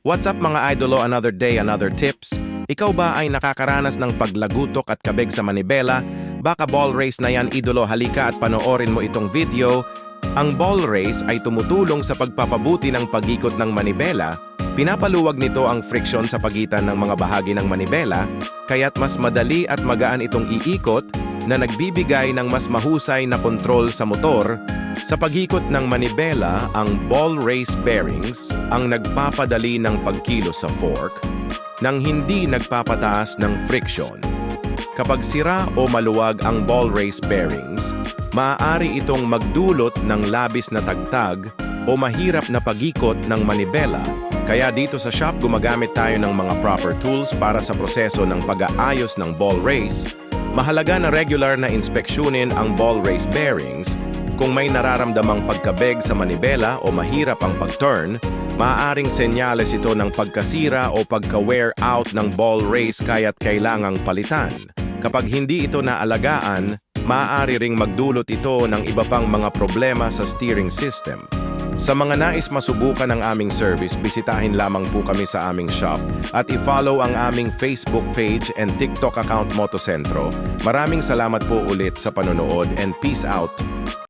What's up mga idolo, another day, another tips. Ikaw ba ay nakakaranas ng paglagutok at kabeg sa manibela? Baka ball race na yan idolo, halika at panoorin mo itong video. Ang ball race ay tumutulong sa pagpapabuti ng pag-ikot ng manibela. Pinapaluwag nito ang friksyon sa pagitan ng mga bahagi ng manibela, kaya't mas madali at magaan itong iikot na nagbibigay ng mas mahusay na kontrol sa motor. Sa pag-ikot ng manibela, ang ball race bearings ang nagpapadali ng pagkilos sa fork nang hindi nagpapataas ng friction. Kapag sira o maluwag ang ball race bearings, maaari itong magdulot ng labis na tagtag o mahirap na pag-ikot ng manibela. Kaya dito sa shop gumagamit tayo ng mga proper tools para sa proseso ng pag-aayos ng ball race. Mahalaga na regular na inspeksyonin ang ball race bearings. Kung may nararamdamang pagkabeg sa manibela o mahirap ang pag-turn, maaaring senyales ito ng pagkasira o pagka-wear out ng ball race kaya't kailangang palitan. Kapag hindi ito naalagaan, maaari ring magdulot ito ng iba pang mga problema sa steering system. Sa mga nais masubukan ang aming service, bisitahin lamang po kami sa aming shop at i-follow ang aming Facebook page and TikTok account Motocentro. Maraming salamat po ulit sa panonood and peace out!